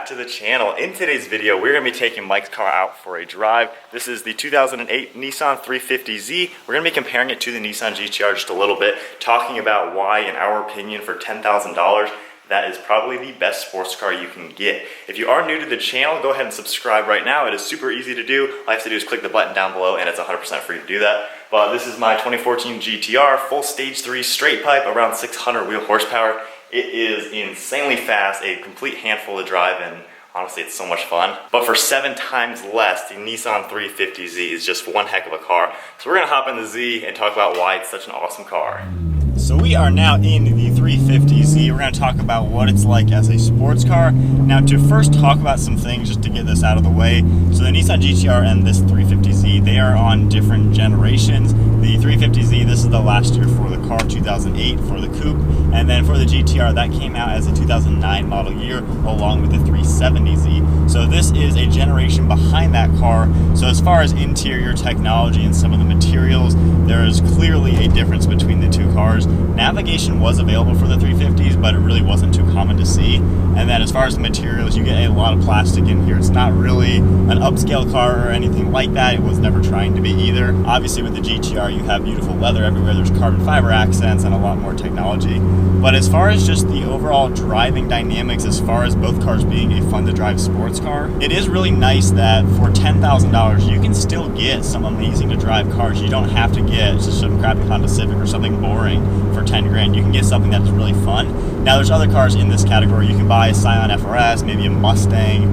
back to the channel. In today's video, we're going to be taking Mike's car out for a drive. This is the 2008 Nissan 350Z. We're going to be comparing it to the Nissan GTR just a little bit, talking about why, in our opinion, for $10,000, that is probably the best sports car you can get. If you are new to the channel, go ahead and subscribe right now. It is super easy to do. All you have to do is click the button down below and it's 100% free to do that. But this is my 2014 GTR, full stage 3 straight pipe, around 600 wheel horsepower. It is insanely fast, a complete handful to drive, and honestly, it's so much fun. But for 7 times less, the Nissan 350Z is just one heck of a car. So we're gonna hop in the Z and talk about why it's such an awesome car. So we are now in the 350Z. We're going to talk about what it's like as a sports car. Now, to first talk about some things just to get this out of the way. So the Nissan GTR and this 350Z, they are on different generations. The 350Z, this is the last year for the car, 2008 for the coupe. And then for the GTR, that came out as a 2009 model year along with the 370Z. So this is a generation behind that car. So as far as interior technology and some of the materials, there is clearly a difference between the two cars. Navigation was available for the 350s, but it really wasn't too common to see. And then as far as the materials, you get a lot of plastic in here. It's not really an upscale car or anything like that. It was never trying to be either. Obviously with the GTR, you have beautiful leather everywhere. There's carbon fiber accents and a lot more technology. But as far as just the overall driving dynamics, as far as both cars being a fun to drive sports car, it is really nice that for $10,000, you can still get some amazing to drive cars. You don't have to get just some crappy Honda Civic or something boring for 10 grand. You can get something that's really fun. Now there's other cars in this category. You can buy a Scion FRS, maybe a Mustang,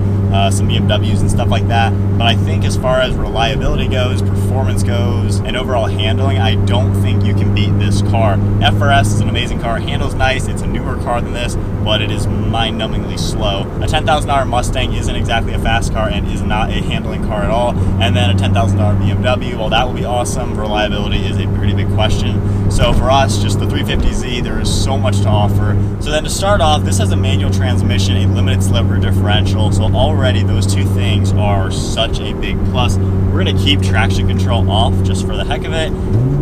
some BMWs and stuff like that. But I think as far as reliability goes, performance goes, and overall handling, I don't think you can beat this car. FRS is an amazing car. It handles nice. It's a newer car than this, but it is mind-numbingly slow. A $10,000 Mustang isn't exactly a fast car and is not a handling car at all. And then a $10,000 BMW, well, that will be awesome. Reliability is a pretty big question. So for us, just the 350Z, there is so much to offer. So then to start off, this has a manual transmission, a limited slip rear differential. So already those two things are such a big plus. We're gonna keep traction control off just for the heck of it,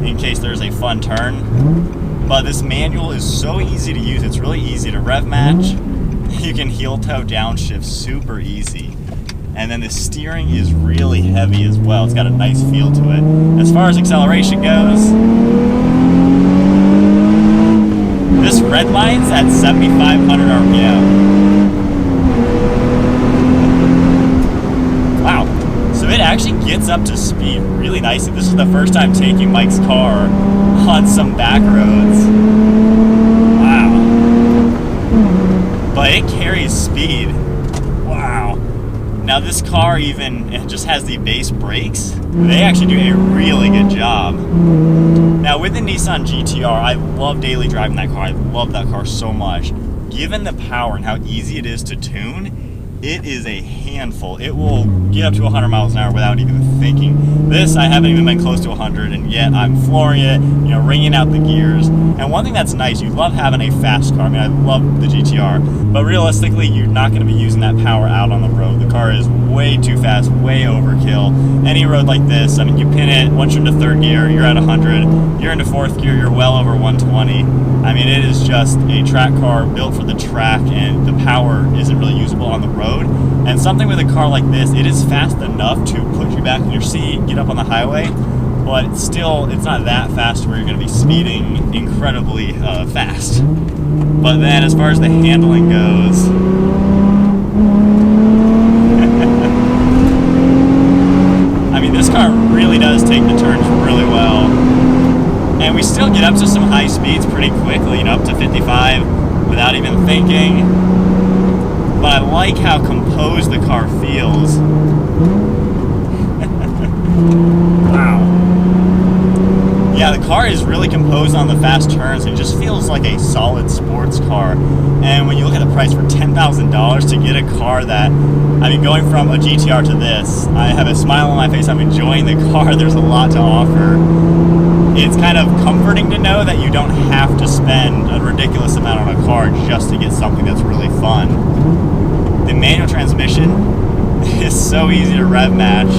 in case there's a fun turn. But this manual is so easy to use. It's really easy to rev match. You can heel toe downshift super easy. And then the steering is really heavy as well. It's got a nice feel to it. As far as acceleration goes, this red line's at 7,500 RPM. Wow. So it actually gets up to speed really nicely. This is the first time taking Mike's car on some back roads. Wow. But it carries speed. Wow. Now this car even, it just has the base brakes. They actually do a really good job. Now with the Nissan GTR, I love daily driving that car. I love that car so much. Given the power and how easy it is to tune, it is a handful. It will get up to 100 miles an hour without even thinking. This, I haven't even been close to 100, and yet I'm flooring it, you know, ringing out the gears. And one thing that's nice, you love having a fast car. I mean, I love the GTR, but realistically, you're not going to be using that power out on the road. The car is way too fast, way overkill. Any road like this, I mean, you pin it, once you're into third gear, you're at 100. You're into fourth gear, you're well over 120. I mean, it is just a track car built for the track, and the power isn't really usable on the road. And something with a car like this, it is fast enough to put you back in your seat, get up on the highway, but still, it's not that fast where you're going to be speeding incredibly fast. But then as far as the handling goes, I mean, this car really does take the turns really well. And we still get up to some high speeds pretty quickly, you know, up to 55 without even thinking. But I like how composed the car feels. Wow. Yeah, the car is really composed on the fast turns. It just feels like a solid sports car. And when you look at the price for $10,000 to get a car that, I mean, going from a GTR to this, I have a smile on my face. I'm enjoying the car. There's a lot to offer. It's kind of comforting to know that you don't have to spend a ridiculous amount on a car just to get something that's really fun. The manual transmission is so easy to rev match,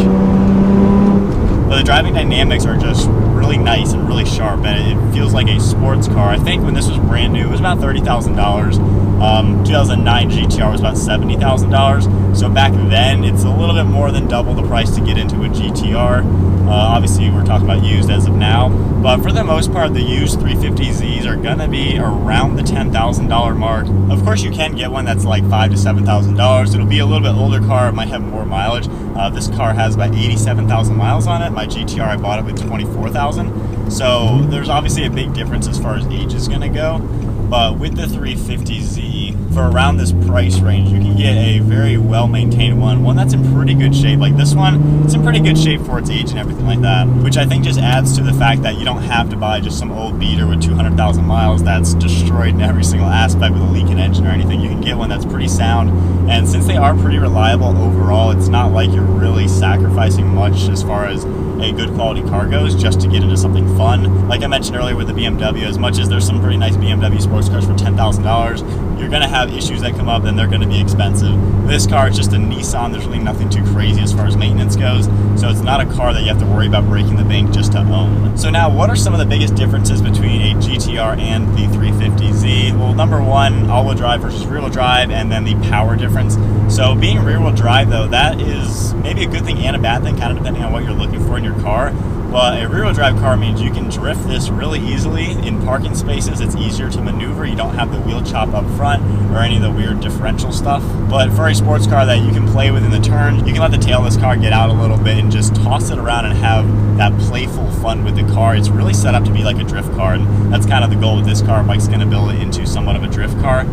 but the driving dynamics are just really nice and really sharp, and it feels like a sports car. I think when this was brand new, it was about $30,000. 2009 GTR was about $70,000. So back then, it's a little bit more than double the price to get into a GTR. Obviously, we're talking about used as of now, but for the most part, the used 350Zs are gonna be around the $10,000 mark. Of course, you can get one that's like $5,000 to $7,000. It'll be a little bit older car. It might have more mileage. This car has about 87,000 miles on it. My GTR, I bought it with 24,000. So there's obviously a big difference as far as age is gonna go. But with the 350Z, for around this price range, you can get a very well-maintained one that's in pretty good shape. Like this one, it's in pretty good shape for its age and everything like that, which I think just adds to the fact that you don't have to buy just some old beater with 200,000 miles that's destroyed in every single aspect with a leaking engine or anything. You can get one that's pretty sound, and since they are pretty reliable overall, it's not like you're really sacrificing much as far as a good quality car goes just to get into something fun. Like I mentioned earlier with the BMW, as much as there's some pretty nice BMW sports cars for $10,000, you're gonna have issues that come up and they're gonna be expensive. This car is just a Nissan. There's really nothing too crazy as far as maintenance goes, so it's not a car that you have to worry about breaking the bank just to own. So now, what are some of the biggest differences between a GTR and the 350Z? Well, number one, all-wheel drive versus rear-wheel drive, and then the power difference. So being rear-wheel drive, though, that is maybe a good thing and a bad thing, kind of depending on what you're looking for in your car. But a rear-wheel drive car means you can drift this really easily in parking spaces. It's easier to maneuver. You don't have the wheel chop up front or any of the weird differential stuff. But for a sports car that you can play with in the turns, you can let the tail of this car get out a little bit and just toss it around and have that playful fun with the car. It's really set up to be like a drift car, and that's kind of the goal with this car. Mike's going to build it into somewhat of a drift car.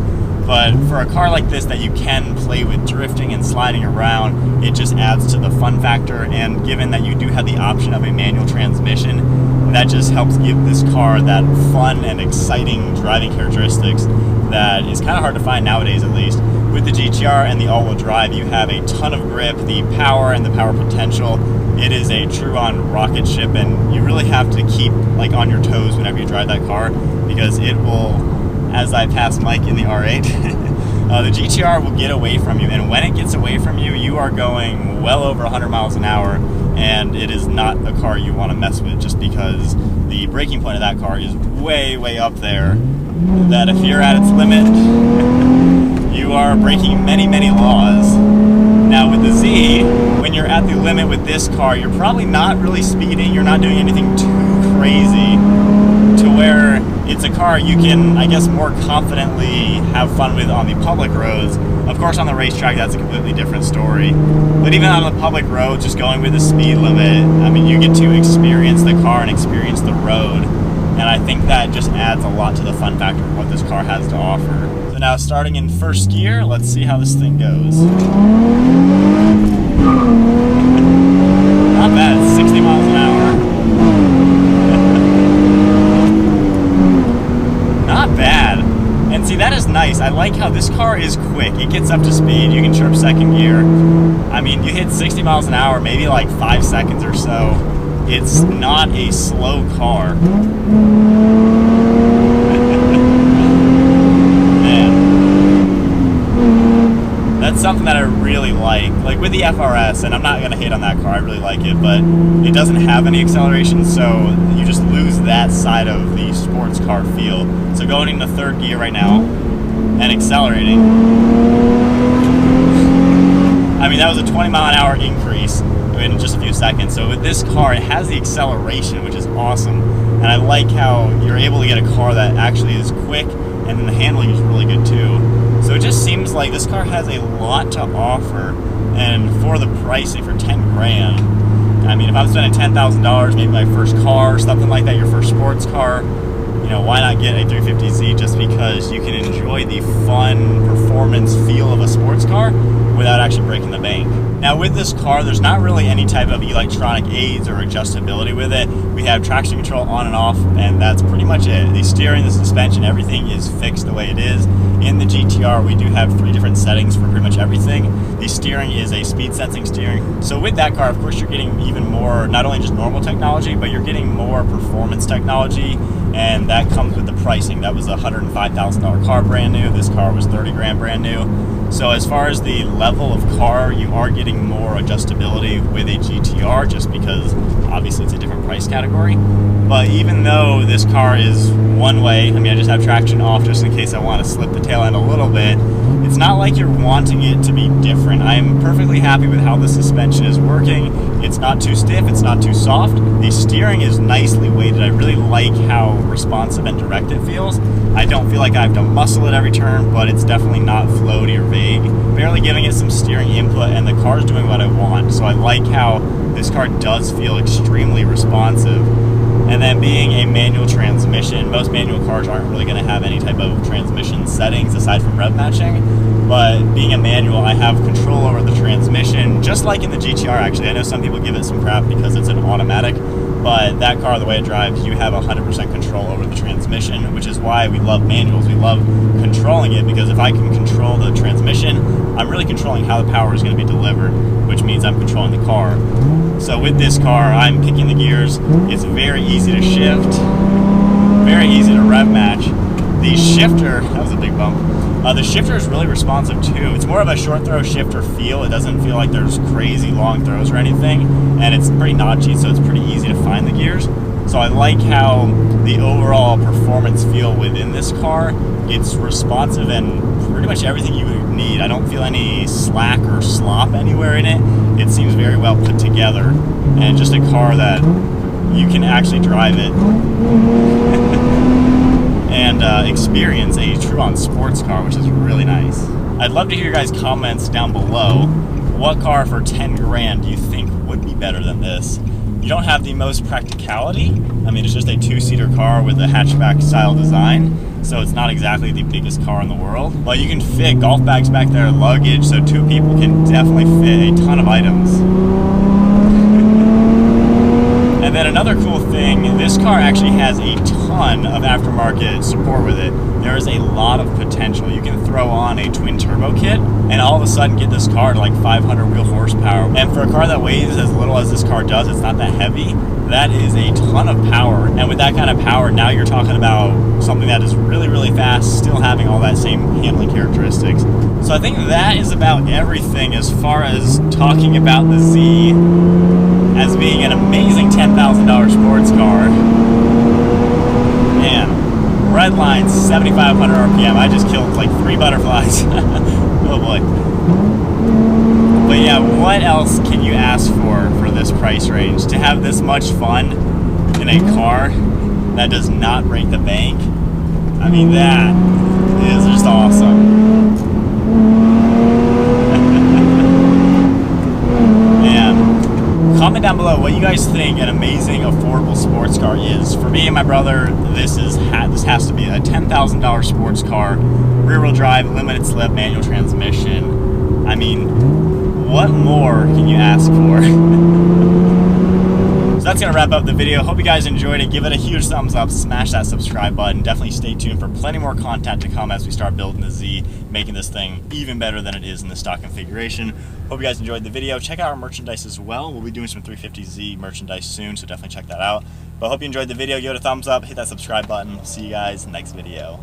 But for a car like this that you can play with drifting and sliding around, it just adds to the fun factor. And given that you do have the option of a manual transmission, that just helps give this car that fun and exciting driving characteristics that is kind of hard to find nowadays, at least. With the GTR and the all-wheel drive, you have a ton of grip, the power and the power potential. It is a true-on rocket ship, and you really have to keep like on your toes whenever you drive that car, because it will, as I pass Mike in the R8, the GTR will get away from you, and when it gets away from you, you are going well over 100 miles an hour, and it is not a car you want to mess with, just because the braking point of that car is way, way up there, that if you're at its limit, you are breaking many, many laws. Now with the Z, when you're at the limit with this car, you're probably not really speeding, you're not doing anything too crazy, to where it's a car you can, I guess, more confidently have fun with on the public roads. Of course, on the racetrack, that's a completely different story. But even on the public roads, just going with the speed limit, I mean, you get to experience the car and experience the road. And I think that just adds a lot to the fun factor of what this car has to offer. So now, starting in first gear, let's see how this thing goes. Not bad, 60 miles an hour. Not bad. And see, that is nice. I like how this car is quick. It gets up to speed. You can chirp second gear. I mean, you hit 60 miles an hour, maybe like 5 seconds or so. It's not a slow car. Man. That's something that I really like. Like with the FRS, and I'm not going to hate on that car, I really like it, but it doesn't have any acceleration, so you just lose that side of the sports car feel. So going into third gear right now and accelerating, I mean, that was a 20 mile an hour increase in just a few seconds. So with this car, it has the acceleration, which is awesome, and I like how you're able to get a car that actually is quick, and then the handling is really good too. So it just seems like this car has a lot to offer, and for the pricing, for 10 grand, I mean, if I'm spending $10,000, maybe my first car or something like that, your first sports car, you know, why not get a 350Z, just because you can enjoy the fun performance feel of a sports car without actually breaking the bank. Now with this car, there's not really any type of electronic aids or adjustability with it. We have traction control on and off, and that's pretty much it. The steering, the suspension, everything is fixed the way it is. In the GTR, we do have 3 different settings for pretty much everything. The steering is a speed sensing steering. So with that car, of course, you're getting even more, not only just normal technology, but you're getting more performance technology and that comes with the pricing. That was a $105,000 car brand new. This car was 30 grand brand new. So as far as the level of car, you are getting more adjustability with a GTR just because obviously it's a different price category. But even though this car is one way, I mean, I just have traction off just in case I want to slip the tail end a little bit, it's not like you're wanting it to be different. I am perfectly happy with how the suspension is working. It's not too stiff, it's not too soft. The steering is nicely weighted. I really like how responsive and direct it feels. I don't feel like I have to muscle it every turn, but it's definitely not floaty or vague. Barely giving it some steering input, and the car's doing what I want. So I like how this car does feel extremely responsive. And then being a manual transmission, most manual cars aren't really going to have any type of transmission settings aside from rev matching. But being a manual, I have control over the transmission, just like in the GTR actually. I know some people give it some crap because it's an automatic, but that car, the way it drives, you have 100% control over the transmission, which is why we love manuals. We love controlling it, because if I can control the transmission, I'm really controlling how the power is going to be delivered, which means I'm controlling the car. So with this car, I'm picking the gears. It's very easy to shift, very easy to rev match. The shifter, that was a big bump. The shifter is really responsive too. It's more of a short throw shifter feel. It doesn't feel like there's crazy long throws or anything, and it's pretty notchy, so it's pretty easy to find the gears. So I like how the overall performance feel within this car. It's responsive and pretty much everything you would need. I don't feel any slack or slop anywhere in it. It seems very well put together, and just a car that you can actually drive it and experience a true-on sports car, which is really nice. I'd love to hear your guys' comments down below. What car for 10 grand do you think would be better than this? You don't have the most practicality. I mean, it's just a two-seater car with a hatchback style design, so it's not exactly the biggest car in the world. But you can fit golf bags back there, luggage, so two people can definitely fit a ton of items. And then another cool thing, this car actually has a ton of aftermarket support with it. There is a lot of potential. You can throw on a twin turbo kit and all of a sudden get this car to like 500 wheel horsepower. And for a car that weighs as little as this car does, it's not that heavy, that is a ton of power. And with that kind of power, now you're talking about something that is really, really fast, still having all that same handling characteristics. So I think that is about everything as far as talking about the Z as being an amazing $10,000 sports car. Man, red line's 7,500 RPM. I just killed like 3 butterflies. Oh boy. But yeah, what else can you ask for this price range? To have this much fun in a car that does not break the bank, I mean, that is just awesome. Comment down below what you guys think an amazing, affordable sports car is. For me and my brother, this has to be a $10,000 sports car, rear-wheel drive, limited slip, manual transmission. I mean, what more can you ask for? So that's going to wrap up the video. Hope you guys enjoyed it. Give it a huge thumbs up, smash that subscribe button. Definitely stay tuned for plenty more content to come as we start building the Z, making this thing even better than it is in the stock configuration. Hope you guys enjoyed the video. Check out our merchandise as well. We'll be doing some 350Z merchandise soon, so definitely check that out. But I hope you enjoyed the video. Give it a thumbs up, hit that subscribe button. See you guys next video.